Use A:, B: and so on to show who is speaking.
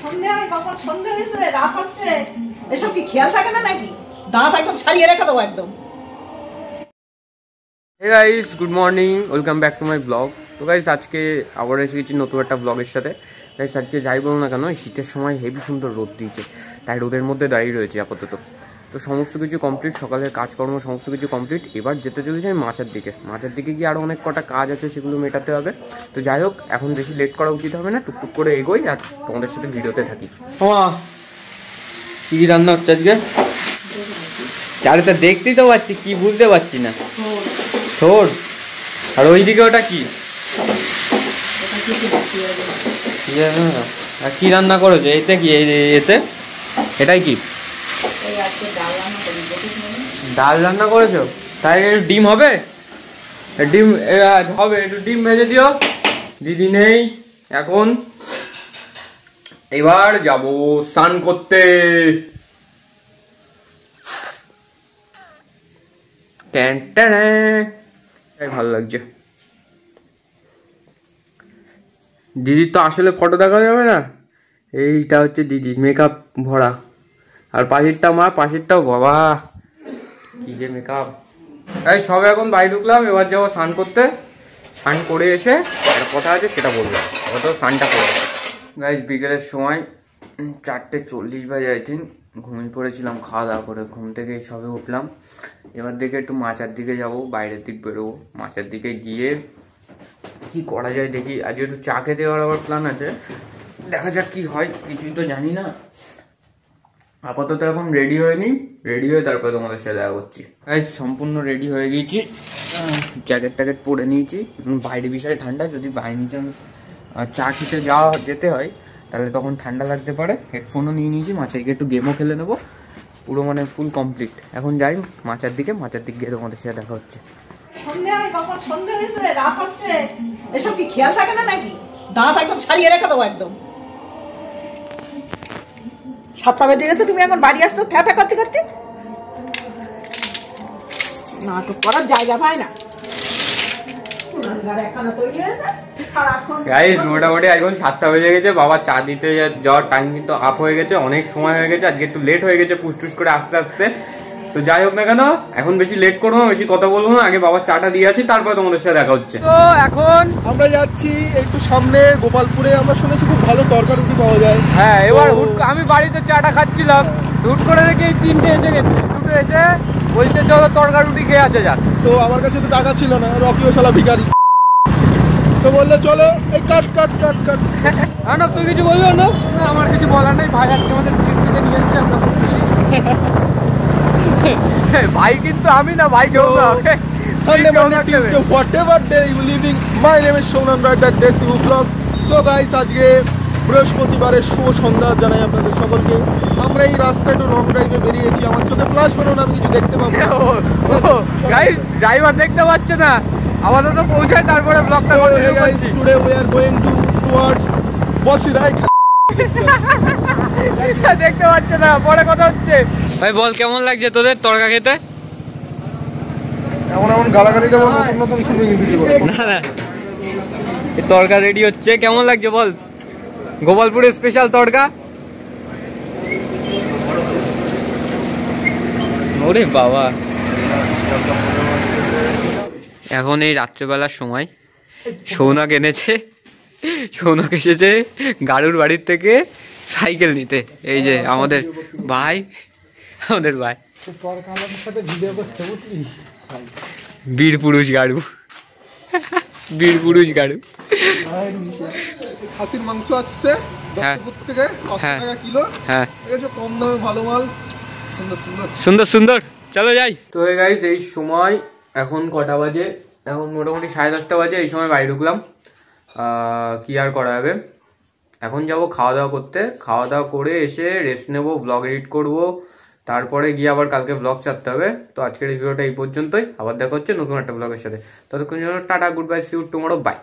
A: সন্ধে হয় কখন সন্ধে হয়েছে রাত হচ্ছে এসব কি খেয়াল থাকে না নাকি? দাঁত একদম ছাড়িয়ে রেখে দেবো একদম।
B: Hey guys, good morning, welcome back to my blog. তো গাইস আজকে আবার এসে গেছি নতুন একটা ব্লগের সাথে। গাইস আজকে যাই বলো না কেন, শীতের সময় হেভি সুন্দর রোদ দিয়েছে, তাই রোদের মধ্যে দাঁড়িয়ে রয়েছে আপাতত। তো সমস্ত কিছু কমপ্লিট, সকালের কাজকর্ম সমস্ত কিছু কমপ্লিট। এবার যেতে চলেছি আমি মাচার দিকে গিয়ে আরও অনেক কটা কাজ আছে, সেগুলো মেটাতে হবে। তো যাই হোক, এখন বেশি লেট করা উচিত হবে না, টুকটুক করে এগোই আর তোমাদের সাথে ভিডিওতে থাকি। কি রান্না হচ্ছে আজকে? চারিটা দেখতেই তো পাচ্ছি, কি বুঝতে পারছি না। ছোট আর ওইদিকে ওটা কি? কি রান্না করেছো? এতে কি? এতে এটাই কি? ডাল রান্না করেছো? তাই ডিম হবে? ডিম হবে, একটু ডিম ভেজে দিও। দিদি নেই এখন, এবার যাবো স্নান করতে। ভালো লাগছে। দিদির তো আসলে ফটো দেখা যাবে না, এইটা হচ্ছে দিদি মেকআপ ভরা, আর পাশেরটা মা, পাশেরটাও বাবা কি যে মেকআপ। তাই সবে এখন বাড়ি ঢুকলাম, এবার যাবো স্নান করতে। স্নান করে এসে একটা কথা আছে সেটা বলবো, অত স্নানটা করে। গাইজ বিকেলের সময় 4:40 বাজে, আই থিঙ্ক। ঘুমিয়ে পড়েছিলাম খাওয়া দাওয়া করে, ঘুম থেকে সবে উঠলাম। এবার দেখে একটু মাচার দিকে যাবো, বাইরের দিক বেরোবো। মাচার দিকে গিয়ে কি করা যায় দেখি। আজকে একটু চা খেতে যাওয়ার আবার প্ল্যান আছে, দেখা যাক কি হয়, কিছুই তো জানি না। আপাতত এখন রেডি হয়নি, রেডি হয়ে তারপরে তোমাদের সাথে দেখা করছি। সম্পূর্ণ রেডি হয়ে গিয়েছি, জ্যাকেট ট্যাকেট পরে নিয়েছি। বাইরে বিশাল ঠান্ডা, যদি বাইরে নিচে চা খেতে যেতে হয় তাহলে তখন ঠান্ডা লাগতে পারে। হেডফোনও নিয়ে নিয়েছি, মাচায় গিয়ে একটু গেমও খেলে নেবো। পুরো মানে ফুল কমপ্লিট। এখন যাই মাচার দিকে গিয়ে তোমাদের সাথে দেখা হচ্ছে।
A: সন্ধে হয় কখন সন্ধে হয়েছে রাত হচ্ছে এসব কি খেয়াল থাকে না নাকি? দাঁত একদম ছাড়িয়ে রেখে দেবো একদম। 7টা বেজে গেছে, তুমি এখন বাড়ি আসতো ফ্যাফা করতে করতে। নাটক করার জায়গা পায় না।
B: মোটামুটি এখন 7টা বেজে গেছে। বাবা চা দিতে যাওয়ার টাইম কিন্তু আপ হয়ে গেছে, অনেক সময় হয়ে গেছে। আজকে একটু লেট হয়ে গেছে পুষটুস করে আস্তে আস্তে। তো যাই হোক না কেন, এখন বেশি লেট করবো না, বেশি কথা বলবো না। আগে বাবার চাটা দিয়ে আসি, তারপরে তোমাদের সাথে দেখা হচ্ছে। তো এখন
C: আমরা যাচ্ছি একটু সামনে গোপালপুরে। আমরা শুনেছি খুব ভালো তরকারি রুটি পাওয়া যায়।
B: হ্যাঁ, এবার আমি বাড়িতে চাটা খাচ্ছিলাম, হুট করে দেখি এই 3টে এসে গেছে। দুটো এসে বলছে চলো তরকারি রুটি খেয়ে আসে যাক।
C: তো আমার কাছে তো টাকা ছিল না, রকিও শালা ভিখারি। তো বললে চলো এই কাট কাট কাট কাট।
B: না তুই কিছু বললো না? আমার কিছু বলার নেই ভাই, আজকে আমাদের ট্রিপ থেকে নিয়ে এসছে, আমরা খুব খুশি। ভাই কিন্তু আমি না, ভাই কেউ না।
C: Sunday, Monday, Tuesday, whatever day you living, my name is Shaunan Writer, Desi Vlogs. So guys, আজকে বৃহস্পতিবারের শুভ সন্ধ্যা জানাই আপনাদের সকলকে। আমরা এই রাস্তায় একটু লং ড্রাইভে বেরিয়েছি। আমার চোখে ফ্ল্যাশ বেরোনো, আমি কিছু দেখতে পাবো।
B: গাইস ড্রাইভার দেখতে পাচ্ছে না, আপাতত পৌঁছায় তারপরে ব্লগটা কন্টিনিউ করছি।
C: Today we are going towards Basirhat.
B: দেখতে পাচ্ছে না, পরে কথা হচ্ছে। ভাই বল, কেমন লাগছে তোদের তরকা খেতে?
C: এমন গালাগালি দেবো, নতুন নতুন শুনবে কিন্তু।
B: না না, এই তরকা রেডি হচ্ছে, কেমন লাগছে বল? গোপালপুরের স্পেশাল তরকা। ওরে বাবা, এখন এই রাত্রেবেলার সময় সৌনক এসেছে গাড়ুর বাড়ির থেকে সাইকেল নিতে। এই যে আমাদের ভাই, বীর পুরুষ গাড়ু।
C: খাসির মাংস আসছে থেকে 500 টাকা কিলো।
B: হ্যাঁ,
C: কম দামে ভালো মাল,
B: সুন্দর সুন্দর। চলো যাই। তো গাইস এই সময় এখন কটা বাজে? এখন মোটামুটি 10:30 বাজে। এই সময় বাড়ি ঢুকলাম, কি আর করা যাবে। এখন যাব খাওয়া দাওয়া করতে। খাওয়া দাওয়া করে এসে রেস্ট নেবো, ব্লগ এডিট করবো, তারপরে গিয়ে আবার কালকে ব্লগ ছাড়তে হবে। তো আজকের এই ভিডিওটা এই পর্যন্তই, আবার দেখা হচ্ছে নতুন একটা ব্লগের সাথে। ততক্ষণ জন্য tata, good bye, see you tomorrow, by.